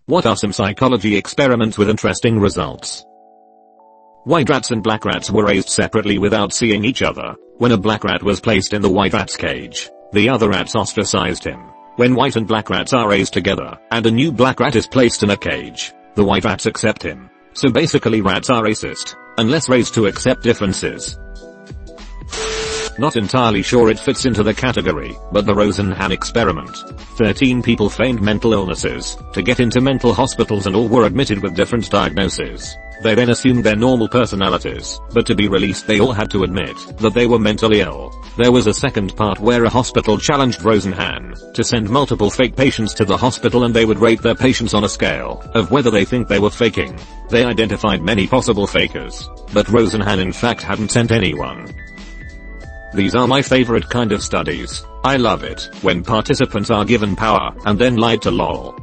What are some psychology experiments with interesting results? White rats and black rats were raised separately without seeing each other. When a black rat was placed in the white rat's cage, the other rats ostracized him. When white and black rats are raised together, and a new black rat is placed in a cage, the white rats accept him. So basically rats are racist, unless raised to accept differences. Not entirely sure it fits into the category, but the Rosenhan Experiment. 13 people feigned mental illnesses to get into mental hospitals and all were admitted with different diagnoses. They then assumed their normal personalities, but to be released they all had to admit that they were mentally ill. There was a second part where a hospital challenged Rosenhan to send multiple fake patients to the hospital and they would rate their patients on a scale of whether they think they were faking. They identified many possible fakers, but Rosenhan in fact hadn't sent anyone. These are my favorite kind of studies. I love it when participants are given power and then lied to lol.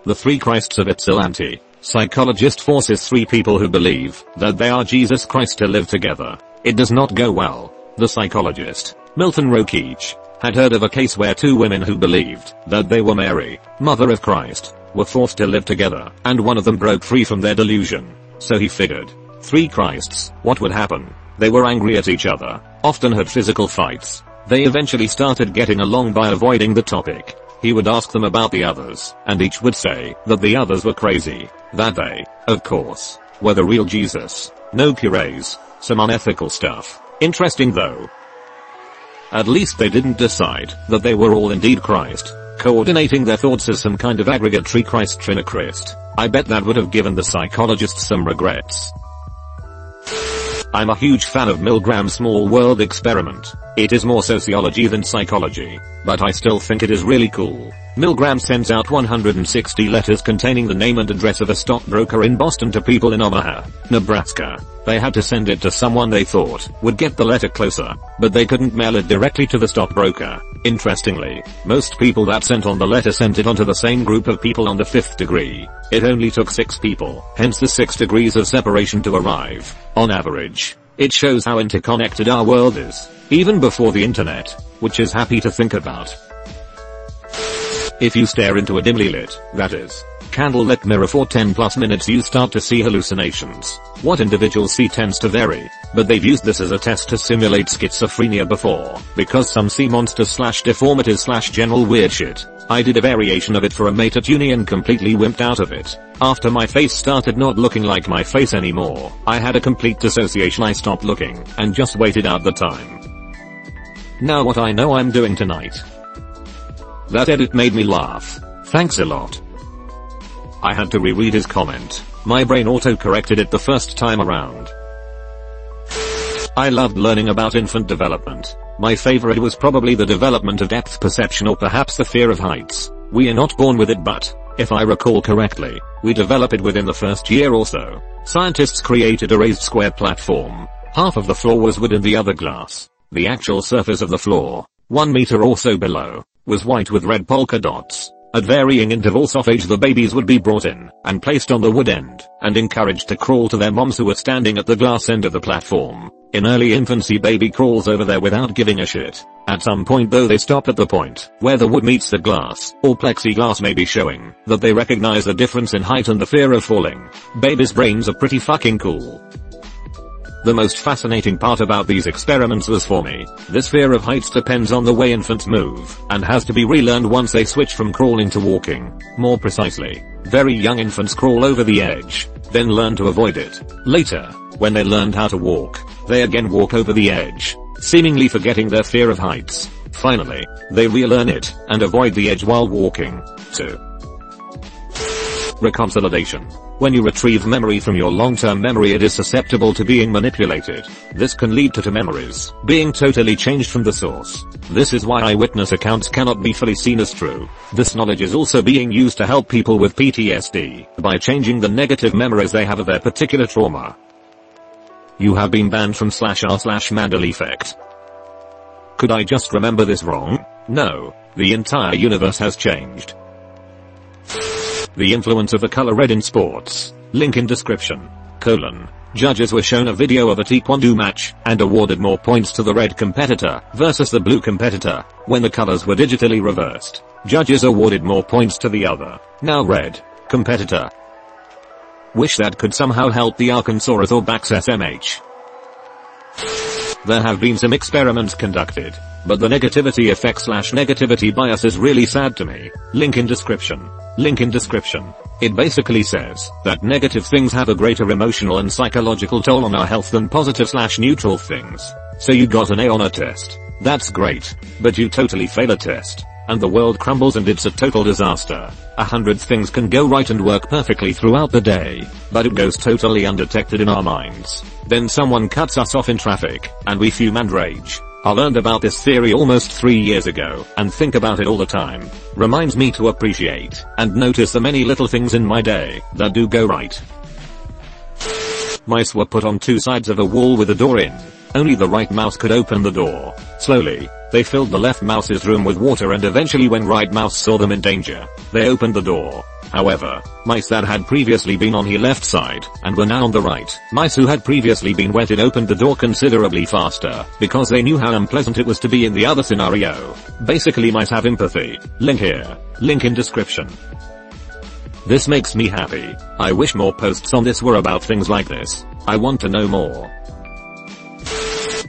The Three Christs of Ypsilanti. Psychologist forces 3 people who believe that they are Jesus Christ to live together. It does not go well. The psychologist, Milton Rokeach, had heard of a case where 2 women who believed that they were Mary, Mother of Christ, were forced to live together, and one of them broke free from their delusion. So he figured, 3 Christs, what would happen? They were angry at each other, often had physical fights. They eventually started getting along by avoiding the topic. He would ask them about the others, and each would say that the others were crazy, that they, of course, were the real Jesus. No cures. Some unethical stuff. Interesting though. At least they didn't decide that they were all indeed Christ, coordinating their thoughts as some kind of aggregate Christ Trinachrist. I bet that would have given the psychologists some regrets. I'm a huge fan of Milgram's Small World Experiment. It is more sociology than psychology, but I still think it is really cool. Milgram sends out 160 letters containing the name and address of a stockbroker in Boston to people in Omaha, Nebraska. They had to send it to someone they thought would get the letter closer, but they couldn't mail it directly to the stockbroker. Interestingly, most people that sent on the letter sent it onto the same group of people on the 5th degree. It only took 6 people, hence the 6 degrees of separation to arrive. On average, it shows how interconnected our world is, even before the internet, which is happy to think about. If you stare into a dimly lit, that is, candlelit mirror for 10 plus minutes you start to see hallucinations. What individuals see tends to vary, but they've used this as a test to simulate schizophrenia before, because some see monsters / deformities / general weird shit. I did a variation of it for a mate at uni and completely wimped out of it. After my face started not looking like my face anymore, I had a complete dissociation. I stopped looking, and just waited out the time. Now what I know I'm doing tonight. That edit made me laugh. Thanks a lot. I had to reread his comment. My brain auto-corrected it the first time around. I loved learning about infant development. My favorite was probably the development of depth perception or perhaps the fear of heights. We are not born with it, but, if I recall correctly, we develop it within the first year or so. Scientists created a raised square platform. Half of the floor was wood and the other glass. The actual surface of the floor, 1 meter or so below, was white with red polka dots. At varying intervals of age the babies would be brought in and placed on the wood end and encouraged to crawl to their moms who were standing at the glass end of the platform. In early infancy baby crawls over there without giving a shit. At some point though they stop at the point where the wood meets the glass or plexiglass, maybe showing that they recognize the difference in height and the fear of falling. Babies' brains are pretty fucking cool. The most fascinating part about these experiments was for me, this fear of heights depends on the way infants move, and has to be relearned once they switch from crawling to walking. More precisely, very young infants crawl over the edge, then learn to avoid it. Later, when they learned how to walk, they again walk over the edge, seemingly forgetting their fear of heights. Finally, they relearn it, and avoid the edge while walking. 2. Reconsolidation. When you retrieve memory from your long-term memory it is susceptible to being manipulated. This can lead to memories being totally changed from the source. This is why eyewitness accounts cannot be fully seen as true. This knowledge is also being used to help people with PTSD by changing the negative memories they have of their particular trauma. You have been banned from /r/Mandela effect. Could I just remember this wrong? No, the entire universe has changed. The influence of the color red in sports. Link in description. Judges were shown a video of a taekwondo match and awarded more points to the red competitor versus the blue competitor. When the colors were digitally reversed, judges awarded more points to the other, now red, competitor. Wish that could somehow help the Arkansas Razorbacks SMH. There have been some experiments conducted, but the negativity effect / negativity bias is really sad to me. Link in description. Link in description. It basically says that negative things have a greater emotional and psychological toll on our health than positive / neutral things. So you got an A on a test. That's great. But you totally fail a test, and the world crumbles and it's a total disaster. 100 things can go right and work perfectly throughout the day, but it goes totally undetected in our minds. Then someone cuts us off in traffic, and we fume and rage. I learned about this theory almost 3 years ago, and think about it all the time. Reminds me to appreciate and notice the many little things in my day that do go right. Mice were put on two sides of a wall with a door in. Only the right mouse could open the door. Slowly, they filled the left mouse's room with water, and eventually when right mouse saw them in danger, they opened the door. However, mice that had previously been on the left side and were now on the right, mice who had previously been wetted opened the door considerably faster because they knew how unpleasant it was to be in the other scenario. Basically, mice have empathy. Link here. Link in description. This makes me happy. I wish more posts on this were about things like this. I want to know more.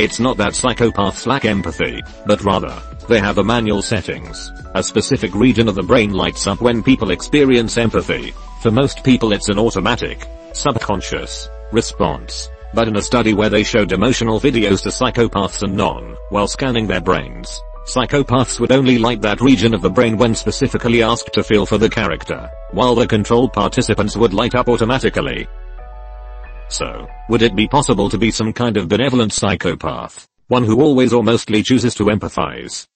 It's not that psychopaths lack empathy, but rather, they have a manual settings. A specific region of the brain lights up when people experience empathy. For most people it's an automatic, subconscious response. But in a study where they showed emotional videos to psychopaths and none, while scanning their brains, psychopaths would only light that region of the brain when specifically asked to feel for the character, while the control participants would light up automatically. So, would it be possible to be some kind of benevolent psychopath? One who always or mostly chooses to empathize?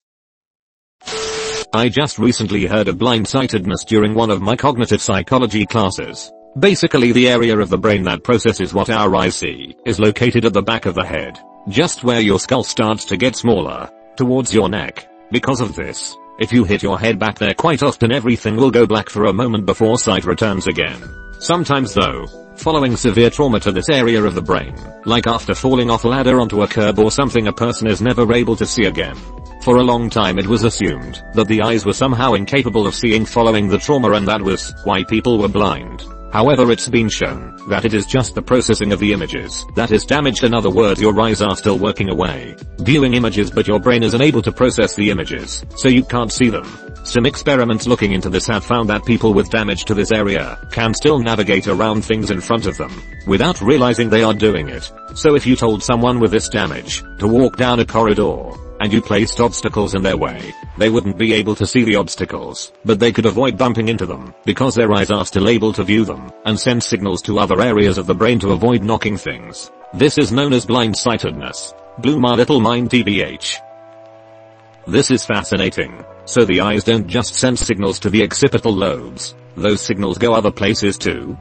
I just recently heard of blindsightedness during one of my cognitive psychology classes. Basically, the area of the brain that processes what our eyes see is located at the back of the head, just where your skull starts to get smaller, towards your neck. Because of this, if you hit your head back there quite often, everything will go black for a moment before sight returns again. Sometimes though, following severe trauma to this area of the brain, like after falling off a ladder onto a curb or something, a person is never able to see again. For a long time it was assumed that the eyes were somehow incapable of seeing following the trauma, and that was why people were blind. However, it's been shown that it is just the processing of the images that is damaged. In other words, your eyes are still working away, viewing images, but your brain is unable to process the images, so you can't see them. Some experiments looking into this have found that people with damage to this area can still navigate around things in front of them without realizing they are doing it. So if you told someone with this damage to walk down a corridor, and you placed obstacles in their way, they wouldn't be able to see the obstacles, but they could avoid bumping into them because their eyes are still able to view them and send signals to other areas of the brain to avoid knocking things. This is known as blindsightedness. Blew my little mind tbh. This is fascinating. So the eyes don't just send signals to the occipital lobes, those signals go other places too.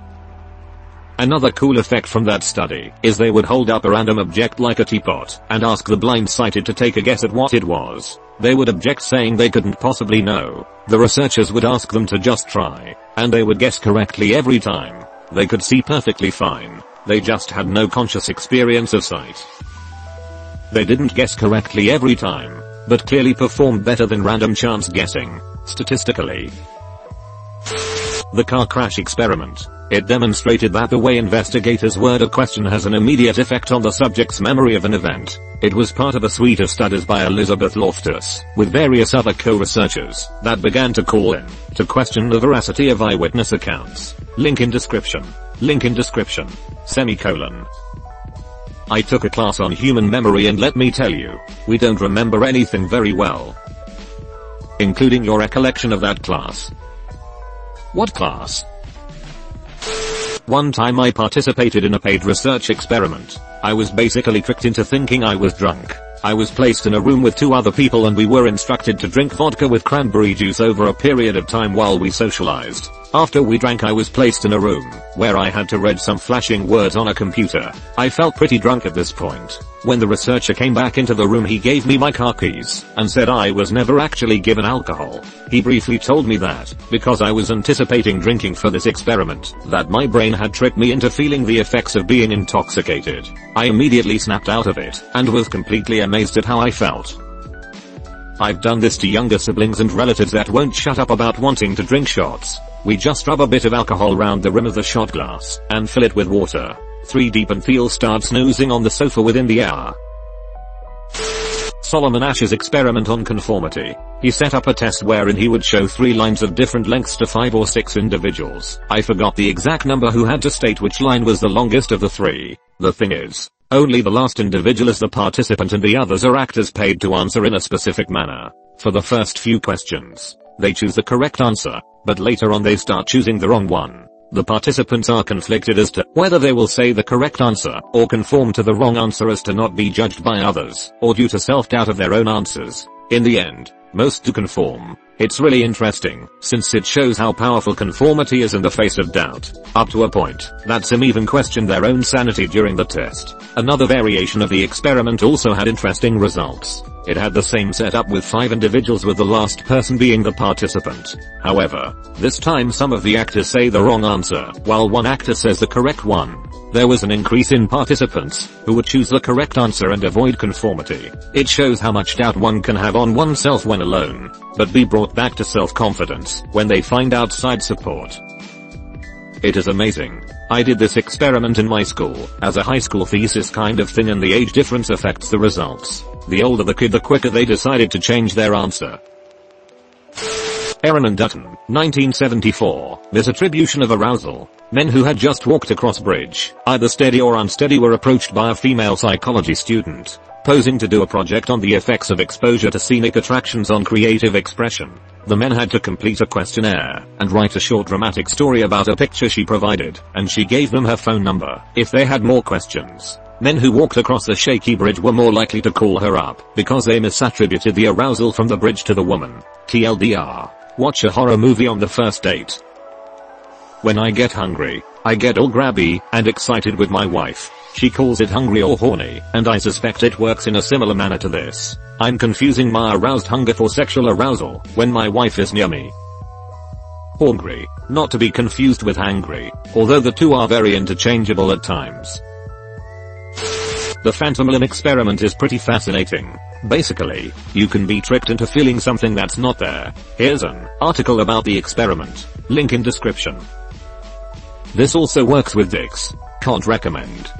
Another cool effect from that study is they would hold up a random object like a teapot and ask the blind-sighted to take a guess at what it was. They would object, saying they couldn't possibly know. The researchers would ask them to just try, and they would guess correctly every time. They could see perfectly fine. They just had no conscious experience of sight. They didn't guess correctly every time, but clearly performed better than random chance guessing, statistically. The car crash experiment. It demonstrated that the way investigators word a question has an immediate effect on the subject's memory of an event. It was part of a suite of studies by Elizabeth Loftus, with various other co-researchers, that began to call in to question the veracity of eyewitness accounts. Link in description. Link in description. Semicolon. I took a class on human memory, and let me tell you, we don't remember anything very well. Including your recollection of that class. What class? One time I participated in a paid research experiment. I was basically tricked into thinking I was drunk. I was placed in a room with 2 other people and we were instructed to drink vodka with cranberry juice over a period of time while we socialized. After we drank I was placed in a room where I had to read some flashing words on a computer. I felt pretty drunk at this point. When the researcher came back into the room he gave me my car keys and said I was never actually given alcohol. He briefly told me that, because I was anticipating drinking for this experiment, that my brain had tricked me into feeling the effects of being intoxicated. I immediately snapped out of it and was completely amazed at how I felt. I've done this to younger siblings and relatives that won't shut up about wanting to drink shots. We just rub a bit of alcohol round the rim of the shot glass and fill it with water. 3 deep and Theo starts snoozing on the sofa within the hour. Solomon Ash's experiment on conformity. He set up a test wherein he would show 3 lines of different lengths to 5 or 6 individuals. I forgot the exact number who had to state which line was the longest of the 3. The thing is, only the last individual is the participant and the others are actors paid to answer in a specific manner. For the first few questions, they choose the correct answer, but later on they start choosing the wrong one. The participants are conflicted as to whether they will say the correct answer or conform to the wrong answer as to not be judged by others or due to self-doubt of their own answers. In the end, most do conform. It's really interesting, since it shows how powerful conformity is in the face of doubt, up to a point that some even questioned their own sanity during the test. Another variation of the experiment also had interesting results. It had the same setup with 5 individuals with the last person being the participant. However, this time some of the actors say the wrong answer, while one actor says the correct one. There was an increase in participants who would choose the correct answer and avoid conformity. It shows how much doubt one can have on oneself when alone, but be brought back to self-confidence when they find outside support. It is amazing. I did this experiment in my school as a high school thesis kind of thing, and the age difference affects the results. The older the kid, the quicker they decided to change their answer. Aaron and Dutton, 1974. Misattribution of arousal. Men who had just walked across bridge, either steady or unsteady, were approached by a female psychology student, posing to do a project on the effects of exposure to scenic attractions on creative expression. The men had to complete a questionnaire and write a short dramatic story about a picture she provided, and she gave them her phone number if they had more questions. Men who walked across the shaky bridge were more likely to call her up because they misattributed the arousal from the bridge to the woman. TLDR. Watch a horror movie on the first date. When I get hungry, I get all grabby and excited with my wife. She calls it hungry or horny, and I suspect it works in a similar manner to this. I'm confusing my aroused hunger for sexual arousal when my wife is near me. Hungry, not to be confused with hangry, although the two are very interchangeable at times. The phantom limb experiment is pretty fascinating. Basically, you can be tricked into feeling something that's not there. Here's an article about the experiment. Link in description. This also works with dicks. Can't recommend.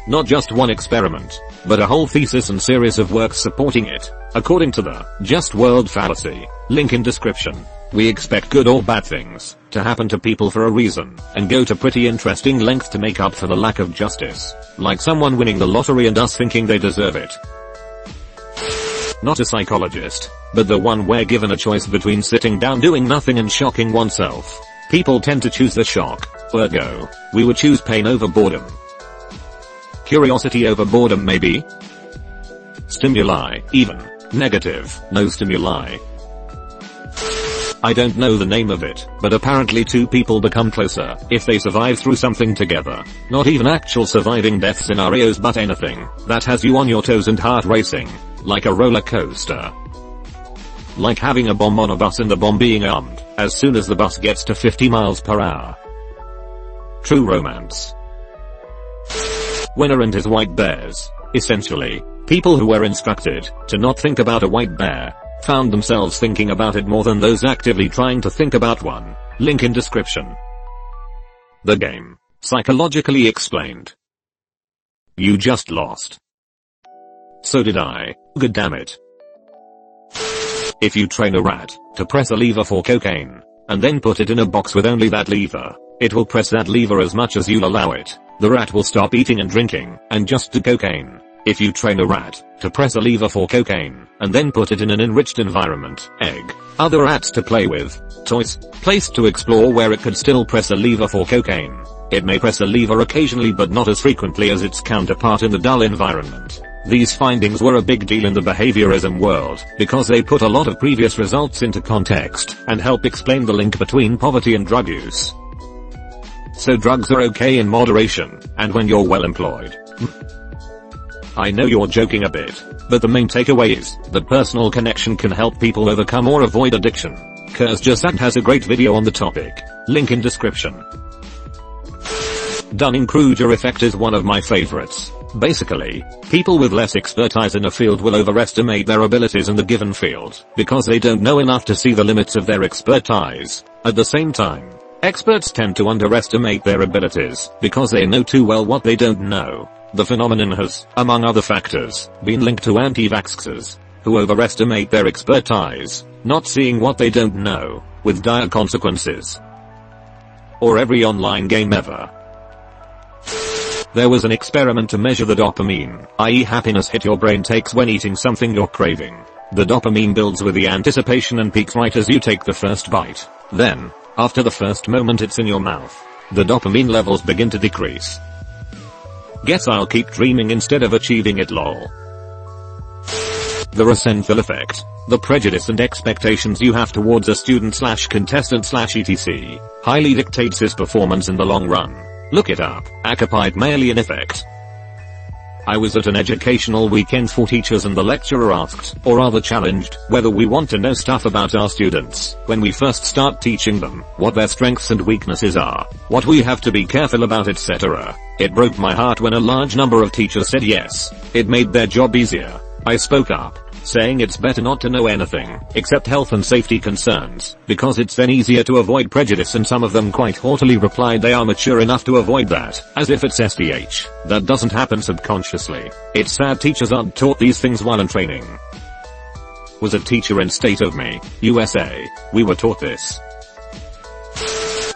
Not just one experiment, but a whole thesis and series of works supporting it. According to the just world fallacy. Link in description. We expect good or bad things to happen to people for a reason, and go to pretty interesting lengths to make up for the lack of justice. Like someone winning the lottery and us thinking they deserve it. Not a psychologist, but the one where given a choice between sitting down doing nothing and shocking oneself, people tend to choose the shock. Ergo, we would choose pain over boredom. Curiosity over boredom maybe? Stimuli, even. Negative, no stimuli. I don't know the name of it, but apparently two people become closer if they survive through something together. Not even actual surviving death scenarios, but anything that has you on your toes and heart racing, like a roller coaster. Like having a bomb on a bus and the bomb being armed as soon as the bus gets to 50 miles per hour. True romance. Winner and his white bears. Essentially, people who were instructed to not think about a white bear found themselves thinking about it more than those actively trying to think about one. Link in description. The game. Psychologically explained. You just lost. So did I. God damn it. If you train a rat to press a lever for cocaine, and then put it in a box with only that lever, it will press that lever as much as you'll allow it. The rat will stop eating and drinking, and just do cocaine. If you train a rat to press a lever for cocaine, and then put it in an enriched environment, egg, other rats to play with, toys, place to explore where it could still press a lever for cocaine, it may press a lever occasionally but not as frequently as its counterpart in the dull environment. These findings were a big deal in the behaviorism world because they put a lot of previous results into context and help explain the link between poverty and drug use. So drugs are okay in moderation, and when you're well employed. I know you're joking a bit, but the main takeaway is that personal connection can help people overcome or avoid addiction. IGotSatan has a great video on the topic. Link in description. Dunning-Kruger effect is one of my favorites. Basically, people with less expertise in a field will overestimate their abilities in the given field because they don't know enough to see the limits of their expertise. At the same time, experts tend to underestimate their abilities because they know too well what they don't know. The phenomenon has, among other factors, been linked to anti-vaxxers who overestimate their expertise, not seeing what they don't know, with dire consequences. Or every online game ever. There was an experiment to measure the dopamine, i.e. happiness hit your brain takes when eating something you're craving. The dopamine builds with the anticipation and peaks right as you take the first bite. Then, after the first moment it's in your mouth, the dopamine levels begin to decrease. Guess I'll keep dreaming instead of achieving it, lol. The Rosenhan effect. The prejudice and expectations you have towards a student/contestant/etc. highly dictates his performance in the long run. Look it up. Occupied Malian effect. I was at an educational weekend for teachers and the lecturer asked, or rather challenged, whether we want to know stuff about our students when we first start teaching them, what their strengths and weaknesses are, what we have to be careful about, etc. It broke my heart when a large number of teachers said yes. It made their job easier. I spoke up, saying it's better not to know anything, except health and safety concerns, because it's then easier to avoid prejudice, and some of them quite haughtily replied they are mature enough to avoid that, as if it's SDH. That doesn't happen subconsciously. It's sad teachers aren't taught these things while in training. Was a teacher in State of Me, USA. We were taught this.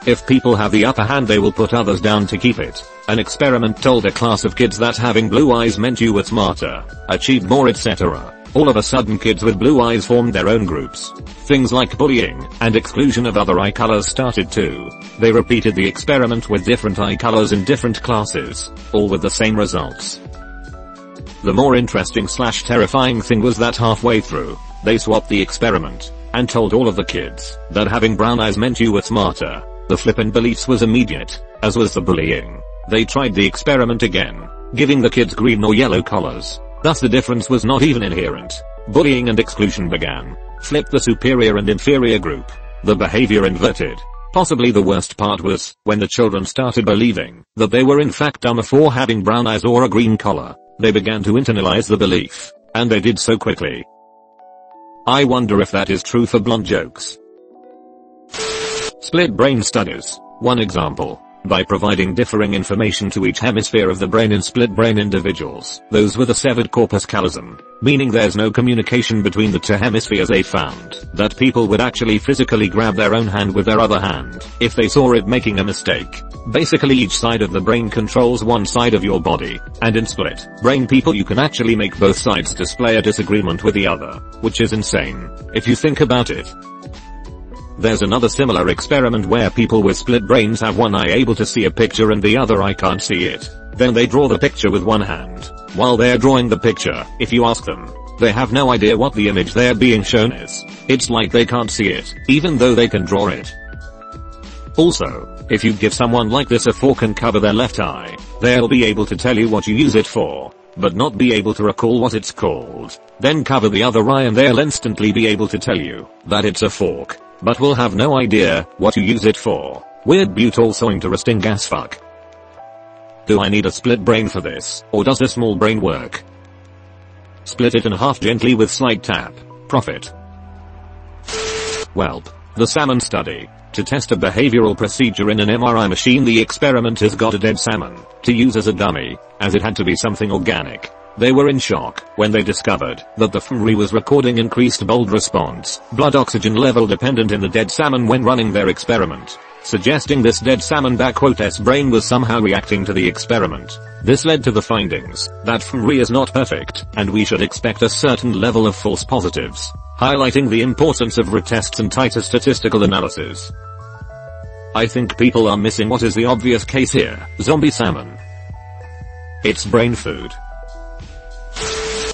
If people have the upper hand they will put others down to keep it. An experiment told a class of kids that having blue eyes meant you were smarter, achieved more, etc. All of a sudden kids with blue eyes formed their own groups. Things like bullying and exclusion of other eye colors started too. They repeated the experiment with different eye colors in different classes, all with the same results. The more interesting/terrifying thing was that halfway through, they swapped the experiment and told all of the kids that having brown eyes meant you were smarter. The flip in beliefs was immediate, as was the bullying. They tried the experiment again, giving the kids green or yellow collars. Thus the difference was not even inherent. Bullying and exclusion began. Flip the superior and inferior group. The behavior inverted. Possibly the worst part was when the children started believing that they were in fact dumber for having brown eyes or a green collar. They began to internalize the belief, and they did so quickly. I wonder if that is true for blunt jokes. Split brain studies. One example. By providing differing information to each hemisphere of the brain in split brain individuals, those with a severed corpus callosum, meaning there's no communication between the two hemispheres, they found that people would actually physically grab their own hand with their other hand if they saw it making a mistake. Basically each side of the brain controls one side of your body, and in split brain people you can actually make both sides display a disagreement with the other, which is insane, if you think about it. There's another similar experiment where people with split brains have one eye able to see a picture and the other eye can't see it. Then they draw the picture with one hand. While they're drawing the picture, if you ask them, they have no idea what the image they're being shown is. It's like they can't see it, even though they can draw it. Also, if you give someone like this a fork and cover their left eye, they'll be able to tell you what you use it for, but not be able to recall what it's called. Then cover the other eye and they'll instantly be able to tell you that it's a fork, but will have no idea what you use it for. Weird but also interesting as fuck. Do I need a split brain for this, or does a small brain work? Split it in half gently with slight tap. Profit. Welp. The salmon study. To test a behavioral procedure in an MRI machine, the experimenters got a dead salmon to use as a dummy, as it had to be something organic. They were in shock when they discovered that the fMRI was recording increased bold response, blood oxygen level dependent in the dead salmon when running their experiment, suggesting this dead salmon brain was somehow reacting to the experiment. This led to the findings that fMRI is not perfect, and we should expect a certain level of false positives, highlighting the importance of retests and tighter statistical analysis. I think people are missing what is the obvious case here: zombie salmon. It's brain food.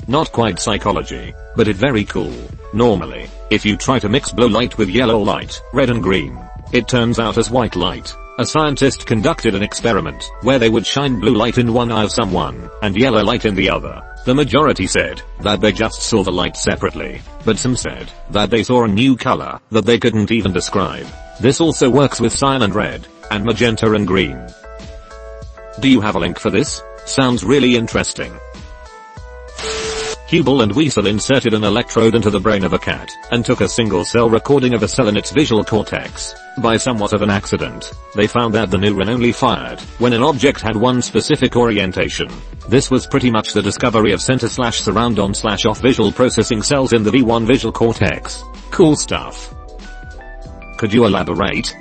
Not quite psychology, but it very cool. Normally, if you try to mix blue light with yellow light, red and green, it turns out as white light. A scientist conducted an experiment where they would shine blue light in one eye of someone and yellow light in the other. The majority said that they just saw the light separately, but some said that they saw a new color that they couldn't even describe. This also works with cyan and red, and magenta and green. Do you have a link for this? Sounds really interesting. Hubel and Wiesel inserted an electrode into the brain of a cat and took a single cell recording of a cell in its visual cortex. By somewhat of an accident, they found that the neuron only fired when an object had one specific orientation. This was pretty much the discovery of center/surround-on/off visual processing cells in the V1 visual cortex. Cool stuff. Could you elaborate?